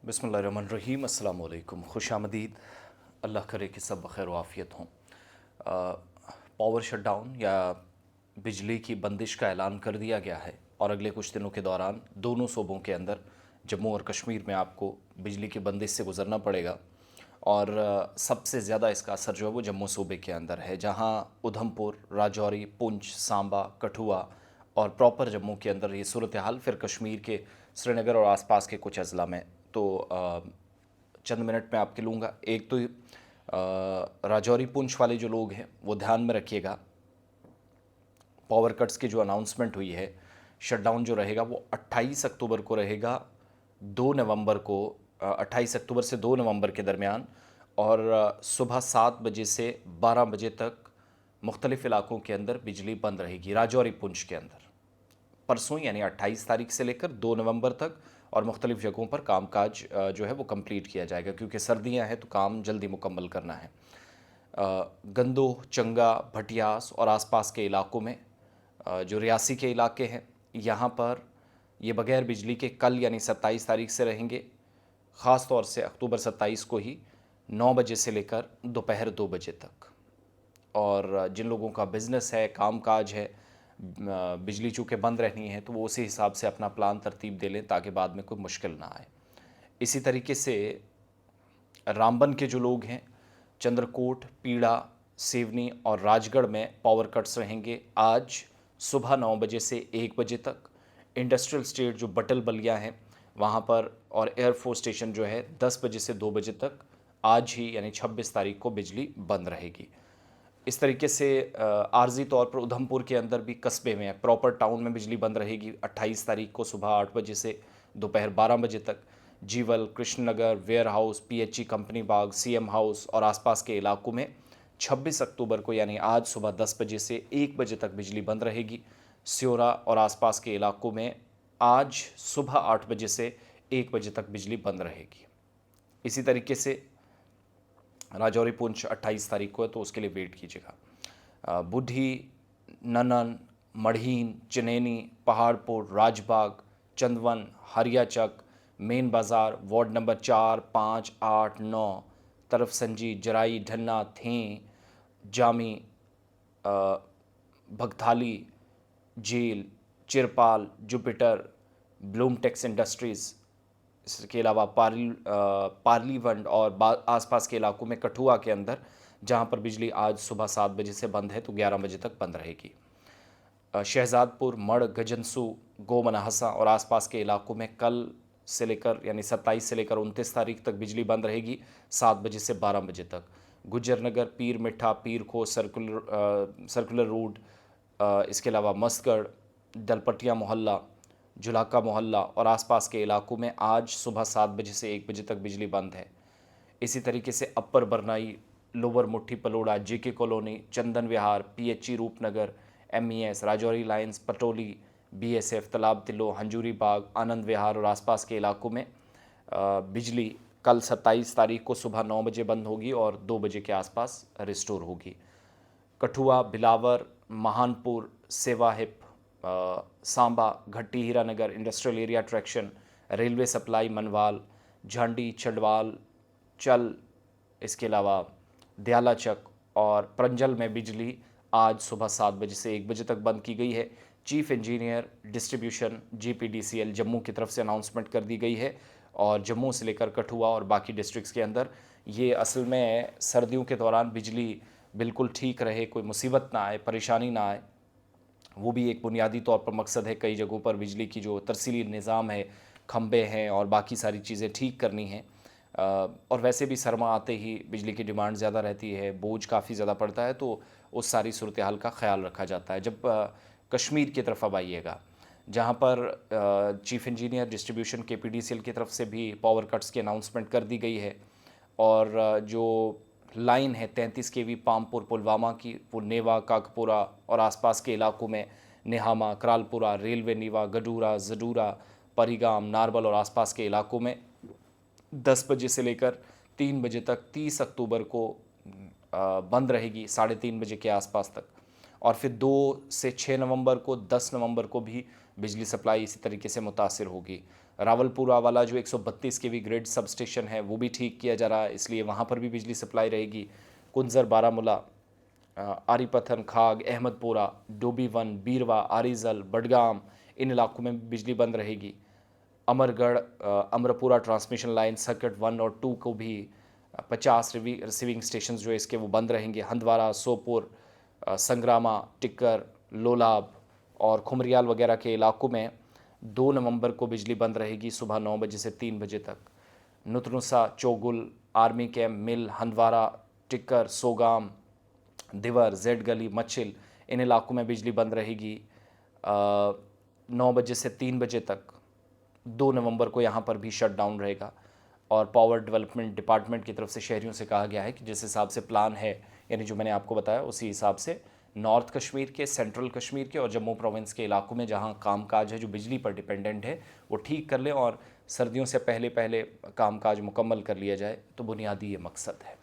बिस्मिल्लाहिर्रहमानिर्रहीम, अस्सलाम वालेकुम, खुशामदीद। अल्लाह करे कि सब बखैर वाफ़ियत हों। पावर शटडाउन या बिजली की बंदिश का ऐलान कर दिया गया है और अगले कुछ दिनों के दौरान दोनों सूबों के अंदर जम्मू और कश्मीर में आपको बिजली की बंदिश से गुज़रना पड़ेगा। और सबसे ज़्यादा इसका असर जो है वो जम्मू सूबे के अंदर है, जहाँ उधमपुर, राजौरी, पुंछ, सांबा, कठुआ और प्रॉपर जम्मू के अंदर ये सूरत हाल, फिर कश्मीर के श्रीनगर और आसपास के कुछ अजला में। तो चंद मिनट में आपके लूँगा। एक तो राजौरी पुंछ वाले जो लोग हैं वो ध्यान में रखिएगा, पावर कट्स की जो अनाउंसमेंट हुई है, शटडाउन जो रहेगा वो 28 अक्टूबर को रहेगा, 2 नवंबर को 28 अक्टूबर से 2 नवंबर के दरमियान, और सुबह 7 बजे से 12 बजे तक मुख्तलिफ़ इलाकों के अंदर बिजली बंद रहेगी राजौरी पुंछ के अंदर। परसों यानी 28 तारीख से लेकर 2 नवंबर तक, और मुख्तलिफ़ जगहों पर कामकाज जो है वो कंप्लीट किया जाएगा, क्योंकि सर्दियां हैं तो काम जल्दी मुकम्मल करना है। गंदोह, चंगा, भटियास और आसपास के इलाकों में जो रियासी के इलाके हैं, यहाँ पर ये बग़ैर बिजली के कल यानी 27 तारीख से रहेंगे। ख़ास तौर से अक्टूबर 27 को ही 9 बजे से लेकर दोपहर 2 बजे तक। और जिन लोगों का बिज़नेस है, काम-काज है, बिजली चूँकि बंद रहनी है, तो वो उसी हिसाब से अपना प्लान तरतीब दे लें ताकि बाद में कोई मुश्किल ना आए। इसी तरीके से रामबन के जो लोग हैं, चंद्रकोट, पीड़ा, सिवनी और राजगढ़ में पावर कट्स रहेंगे आज सुबह 9 बजे से 1 बजे तक। इंडस्ट्रियल स्टेट जो बटल बलिया हैं वहाँ पर, और एयरफोर्स स्टेशन जो है 10 बजे से 2 बजे तक आज ही यानी 26 तारीख को बिजली बंद रहेगी। इस तरीके से आर्जी तौर पर उधमपुर के अंदर भी कस्बे में, प्रॉपर टाउन में बिजली बंद रहेगी 28 तारीख को सुबह 8 बजे से दोपहर 12 बजे तक। Jiwal, Krishnanagar, warehouse, PHE company Bagh, CM house और आसपास के इलाकों में 26 अक्टूबर को यानी आज सुबह 10 बजे से 1 बजे तक बिजली बंद रहेगी। स्योरा और आसपास के इलाकों में आज सुबह 8 बजे से 1 बजे तक बिजली बंद रहेगी। इसी तरीके से राजौरी पुंछ 28 तारीख को है, तो उसके लिए वेट कीजिएगा। बुढ़ी, ननन, मढ़ीन, चनैनी, पहाड़पुर, राजबाग, चंदवन, हरियाचक, मेन बाज़ार, वार्ड नंबर 4, 5, 8, 9, तरफ संजी, जराई, ढन्ना, थें, जामी, भगथाली, जेल, चिरपाल, जुपिटर, ब्लूमटेक्स इंडस्ट्रीज़, इसके अलावा पार्लीवंड और आसपास के इलाकों में कठुआ के अंदर, जहां पर बिजली आज सुबह 7 बजे से बंद है तो 11 बजे तक बंद रहेगी। शहजादपुर, मढ़, गजनसू, गोमनाहसा और आसपास के इलाकों में कल से लेकर यानी 27 से लेकर 29 तारीख तक बिजली बंद रहेगी 7 बजे से 12 बजे तक। गुज्जरनगर, पीर मिठा, पीर खो, सर्कुलर रोड, इसके अलावा मस्कड़, दलपटिया मोहल्ला, जुलाका मोहल्ला और आसपास के इलाकों में आज सुबह 7 बजे से 1 बजे तक बिजली बंद है। इसी तरीके से upper Barnai, lower Muthi Paloura, JK colony, Chandan Vihar, PHE Roopnagar, MES, Rajouri lines, Patoli, BSF, Talab Tillo, हंजूरी बाग, आनंद विहार और आसपास के इलाकों में बिजली कल 27 तारीख को सुबह 9 बजे बंद होगी और 2 बजे के आसपास रिस्टोर होगी। कठुआ, बिलावर, महानपुर, सेवाहिप, Samba, Ghatti, Hiranagar, industrial area traction, railway supply, Manwal, Jhandi, Chandwal, चल, इसके अलावा दयालाचक और प्रंजल में बिजली आज सुबह 7 बजे से 1 बजे तक बंद की गई है। चीफ इंजीनियर डिस्ट्रीब्यूशन जीपीडीसीएल जम्मू की तरफ से अनाउंसमेंट कर दी गई है, और जम्मू से लेकर कठुआ और बाकी डिस्ट्रिक्ट्स के अंदर ये असल में सर्दियों के दौरान बिजली बिल्कुल ठीक रहे, कोई मुसीबत ना आए, परेशानी ना आए, वो भी एक बुनियादी तौर पर मकसद है। कई जगहों पर बिजली की जो तरसीली निज़ाम है, खंबे हैं और बाकी सारी चीज़ें ठीक करनी हैं। और वैसे भी सरमा आते ही बिजली की डिमांड ज़्यादा रहती है, बोझ काफ़ी ज़्यादा पड़ता है, तो उस सारी सूरत हाल का ख्याल रखा जाता है। जब कश्मीर की तरफ अब आइएगा, जहाँ पर चीफ इंजीनियर डिस्ट्रीब्यूशन केपीडीसीएल की तरफ से भी पावर कट्स की अनाउंसमेंट कर दी गई है, और जो लाइन है 33 केवी पामपुर पुलवामा की, वो नेवा, काकपुरा और आसपास के इलाकों में, नेहामा, करालपुरा, रेलवे नीवा, गडूरा, जडूरा, परिगाम, नारबल और आसपास के इलाकों में 10 बजे से लेकर 3 बजे तक 30 अक्टूबर को बंद रहेगी 3:30 बजे के आसपास तक। और फिर 2 से 6 नवंबर को, 10 नवंबर को भी बिजली सप्लाई इसी तरीके से मुतासिर होगी। रावलपुरा वाला जो 132 केवी ग्रिड सब स्टेशन है वो भी ठीक किया जा रहा है, इसलिए वहाँ पर भी बिजली सप्लाई रहेगी। कुंजर, बारामूला, आरीपथन, खाग, अहमदपुरा, डोबीवन, बीरवा, आरीजल, बडगाम, इन इलाकों में बिजली बंद रहेगी। Amargarh, Amarpura transmission line circuit 1 और 2 को भी 50 रिसीविंग स्टेशन जो है इसके वो बंद रहेंगे। हंदवाड़ा, सोपुर, संग्रामा, टिक्कर, लोलाब और खुमरियाल वगैरह के इलाकों में 2 नवंबर को बिजली बंद रहेगी सुबह 9 बजे से 3 बजे तक। नुतनुसा, चोगुल, आर्मी कैम्प, मिल, हंदवाड़ा, टिक्कर, सोगाम, दिवर, जेड गली, मच्छिल, इन इलाकों में बिजली बंद रहेगी 9 बजे से 3 बजे तक। 2 नवंबर को यहाँ पर भी शट डाउन रहेगा। और पावर डेवलपमेंट डिपार्टमेंट की तरफ से शहरियों से कहा गया है कि जिस हिसाब से प्लान है, यानी जो मैंने आपको बताया उसी हिसाब से नॉर्थ कश्मीर के, सेंट्रल कश्मीर के और जम्मू प्रोविंस के इलाकों में जहाँ कामकाज है जो बिजली पर डिपेंडेंट है वो ठीक कर लें और सर्दियों से पहले पहले कामकाज मुकम्मल कर लिया जाए, तो बुनियादी ये मकसद है।